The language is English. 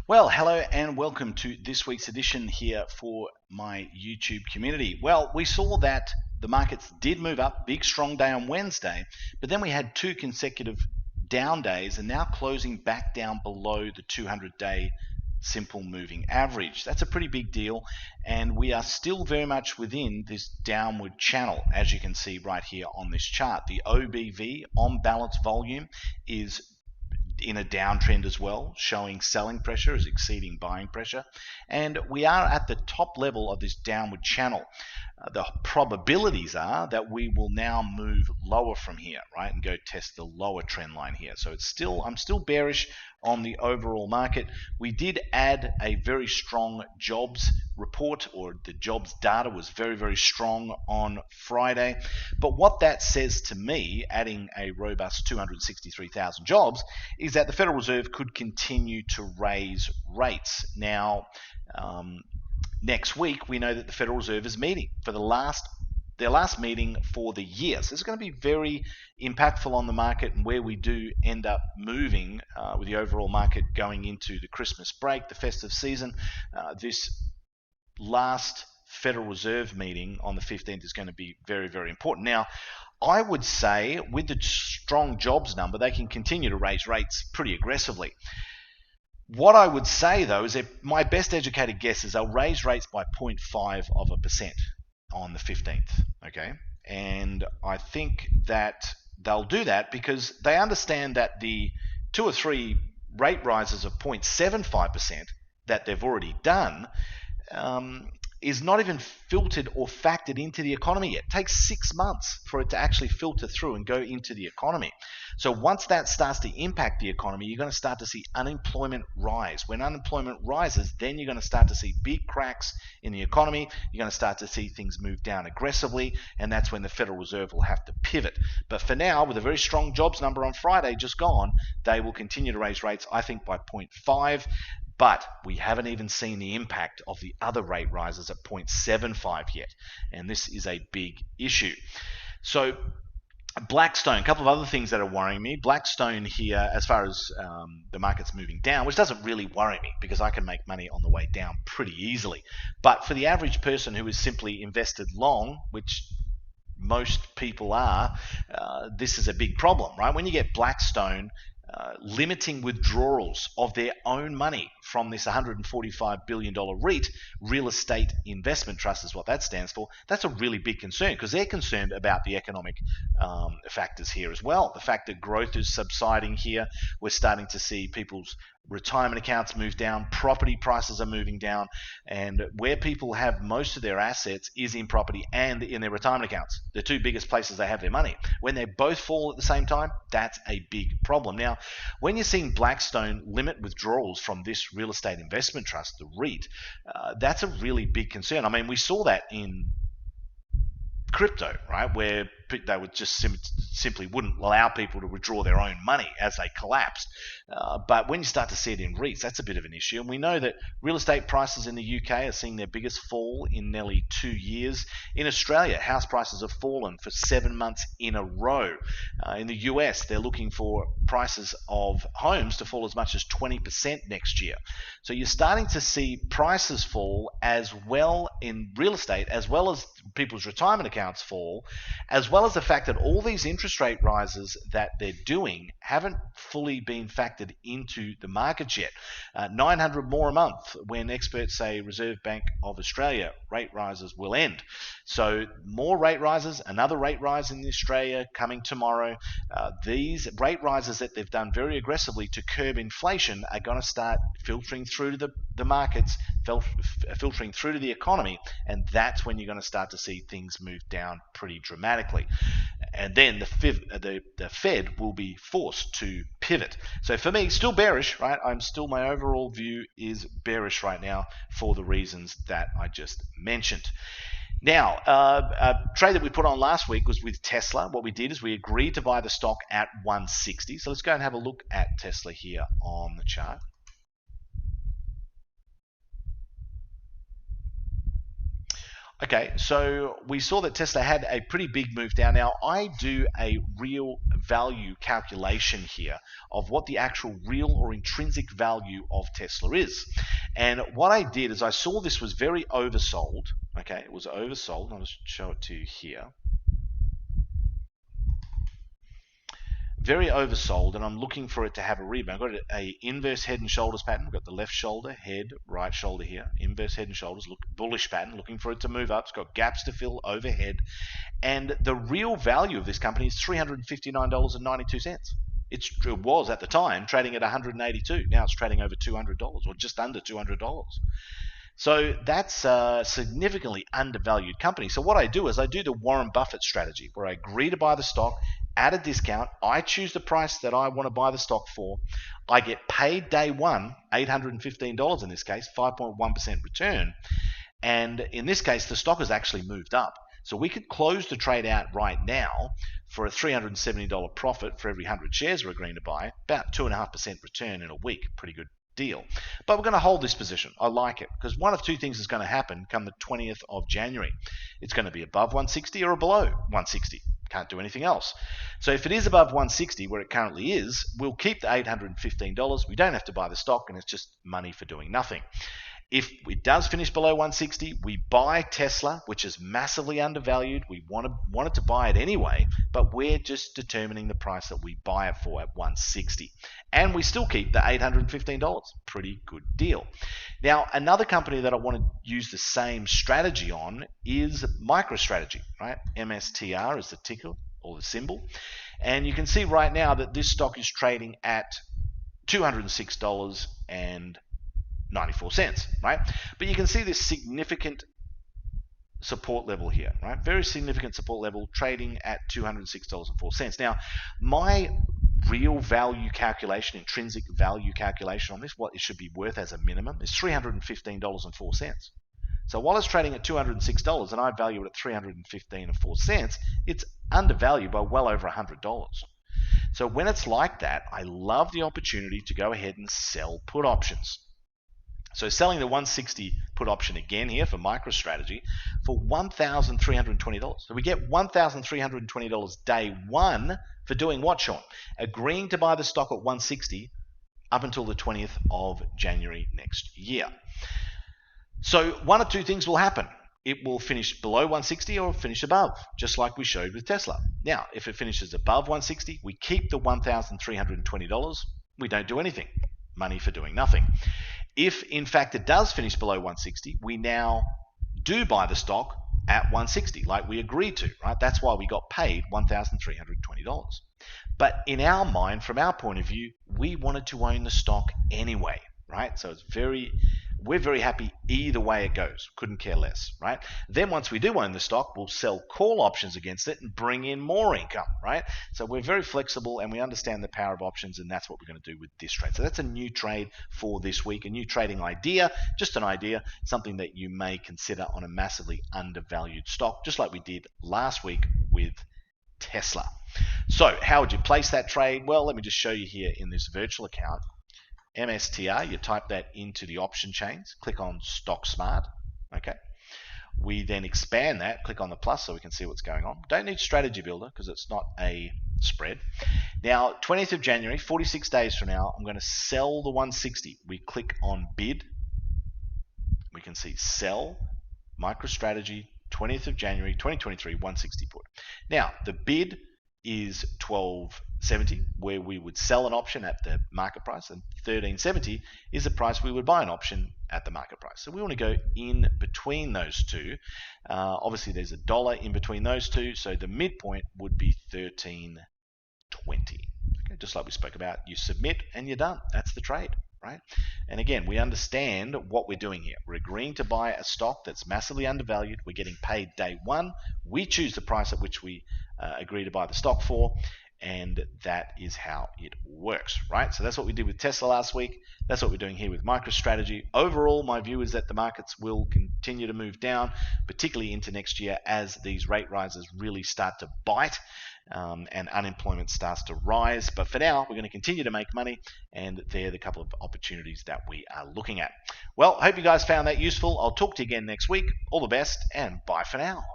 Well, hello and welcome to this week's edition here for my YouTube community. Well, we saw that the markets did move up, big strong day on Wednesday, but then we had two consecutive down days and now closing back down below the 200-day simple moving average. That's a pretty big deal, and we are still very much within this downward channel, as you can see right here on this chart. The OBV, on balance volume, is in a downtrend as well, showing selling pressure is exceeding buying pressure, and we are at the top level of this downward channel. The probabilities are that we will now move lower from here, right, and go test the lower trend line here. So I'm still bearish on the overall market. We did add a very strong jobs report, or the jobs data was very, very strong on Friday. But what that says to me, adding a robust 263,000 jobs, is that the Federal Reserve could continue to raise rates. Now, next week, we know that the Federal Reserve is meeting for their last meeting for the year. So it's going to be very impactful on the market and where we do end up moving with the overall market going into the Christmas break, the festive season. This last Federal Reserve meeting on the 15th is going to be very, very important. Now, I would say with the strong jobs number, they can continue to raise rates pretty aggressively. What I would say, though, is that my best educated guess is they'll raise rates by 0.5% on the 15th, okay? And I think that they'll do that because they understand that the 2 or 3 rate rises of 0.75% that they've already done is not even filtered or factored into the economy yet. It takes 6 months for it to actually filter through and go into the economy. So once that starts to impact the economy, you're going to start to see unemployment rise. When unemployment rises, then you're going to start to see big cracks in the economy. You're going to start to see things move down aggressively, and that's when the Federal Reserve will have to pivot. But for now, with a very strong jobs number on Friday just gone, they will continue to raise rates, I think, by 0.5. But we haven't even seen the impact of the other rate rises at 0.75 yet. And this is a big issue. So Blackstone, a couple of other things that are worrying me. Blackstone here, as far as the market's moving down, which doesn't really worry me because I can make money on the way down pretty easily. But for the average person who is simply invested long, which most people are, this is a big problem, right? When you get Blackstone limiting withdrawals of their own money from this $145 billion REIT, Real Estate Investment Trust is what that stands for, that's a really big concern because they're concerned about the economic factors here as well. The fact that growth is subsiding here, we're starting to see people's retirement accounts move down, property prices are moving down, and where people have most of their assets is in property and in their retirement accounts. The two biggest places they have their money. When they both fall at the same time, that's a big problem. Now, when you're seeing Blackstone limit withdrawals from this Real Estate Investment Trust, the REIT, that's a really big concern. I mean, we saw that in crypto, right, where they would just simply wouldn't allow people to withdraw their own money as they collapsed. But when you start to see it in REITs, that's a bit of an issue. And we know that real estate prices in the UK are seeing their biggest fall in nearly 2 years. In Australia, house prices have fallen for 7 months in a row. In the US, they're looking for prices of homes to fall as much as 20% next year. So you're starting to see prices fall as well in real estate, as well as people's retirement accounts fall, as well as the fact that all these interest rate rises that they're doing haven't fully been factored into the markets yet. 900 more a month when experts say Reserve Bank of Australia rate rises will end. So more rate rises, another rate rise in Australia coming tomorrow. These rate rises that they've done very aggressively to curb inflation are going to start filtering through to the markets, filtering through to the economy, and that's when you're going to start to see things move down pretty dramatically. And then the Fed will be forced to pivot. So for me, still bearish, right? My overall view is bearish right now for the reasons that I just mentioned. Now, a trade that we put on last week was with Tesla. What we did is we agreed to buy the stock at 160. So let's go and have a look at Tesla here on the chart. Okay, so we saw that Tesla had a pretty big move down. Now, I do a real value calculation here of what the actual real or intrinsic value of Tesla is. And what I did is I saw this was very oversold. Okay, it was oversold. I'll just show it to you here. Very oversold, and I'm looking for it to have a rebound. I've got a inverse head and shoulders pattern. We've got the left shoulder, head, right shoulder here. Inverse head and shoulders, look, bullish pattern, looking for it to move up. It's got gaps to fill overhead. And the real value of this company is $359.92. It was at the time trading at $182. Now it's trading over $200 or just under $200. So that's a significantly undervalued company. So what I do is I do the Warren Buffett strategy where I agree to buy the stock at a discount. I choose the price that I want to buy the stock for. I get paid day one, $815 in this case, 5.1% return. And in this case, the stock has actually moved up. So we could close the trade out right now for a $370 profit for every 100 shares we're agreeing to buy, about 2.5% return in a week. Pretty good deal. But we're going to hold this position. I like it because one of two things is going to happen come the 20th of January. It's going to be above 160 or below 160. Can't do anything else. So if it is above 160, where it currently is, we'll keep the $815. We don't have to buy the stock, and it's just money for doing nothing. If it does finish below 160, we buy Tesla, which is massively undervalued. We wanted to buy it anyway, but we're just determining the price that we buy it for at 160. And we still keep the $815. Pretty good deal. Now, another company that I want to use the same strategy on is MicroStrategy, right? MSTR is the ticker or the symbol. And you can see right now that this stock is trading at $206.94, right? But you can see this significant support level here, right? Very significant support level trading at $206.04. Now, my real value calculation, intrinsic value calculation on this, what it should be worth as a minimum, is $315.04. So while it's trading at $206 and I value it at $315.04, it's undervalued by well over $100. So when it's like that, I love the opportunity to go ahead and sell put options. So selling the 160 put option again here for MicroStrategy for $1,320. So we get $1,320 day one for doing what, Sean? Agreeing to buy the stock at 160 up until the 20th of January next year. So one of two things will happen. It will finish below 160 or finish above, just like we showed with Tesla. Now, if it finishes above 160, we keep the $1,320. We don't do anything. Money for doing nothing. If, in fact, it does finish below 160, we now do buy the stock at 160, like we agreed to, right? That's why we got paid $1,320. But in our mind, from our point of view, we wanted to own the stock anyway, right? So we're very happy either way it goes. Couldn't care less, right? Then once we do own the stock, we'll sell call options against it and bring in more income, right? So we're very flexible and we understand the power of options, and that's what we're going to do with this trade. So that's a new trade for this week, a new trading idea, just an idea, something that you may consider on a massively undervalued stock, just like we did last week with Tesla. So how would you place that trade? Well, let me just show you here in this virtual account. MSTR, you type that into the option chains, click on Stock Smart, okay? We then expand that, click on the plus so we can see what's going on. Don't need Strategy Builder because it's not a spread. Now, 20th of January, 46 days from now, I'm going to sell the 160. We click on Bid. We can see Sell, MicroStrategy, 20th of January, 2023, 160 put. Now, the bid is 12.70, where we would sell an option at the market price, and 13.70 is the price we would buy an option at the market price. So we want to go in between those two. Obviously, there's a dollar in between those two, so the midpoint would be 13.20. Okay, just like we spoke about, you submit and you're done. That's the trade, right? And again, we understand what we're doing here. We're agreeing to buy a stock that's massively undervalued. We're getting paid day one. We choose the price at which we agree to buy the stock for, and that is how it works, right? So that's what we did with Tesla last week. That's what we're doing here with MicroStrategy. Overall, my view is that the markets will continue to move down, particularly into next year as these rate rises really start to bite. And unemployment starts to rise. But for now, we're going to continue to make money, and they're the couple of opportunities that we are looking at. Well, I hope you guys found that useful. I'll talk to you again next week. All the best, and bye for now.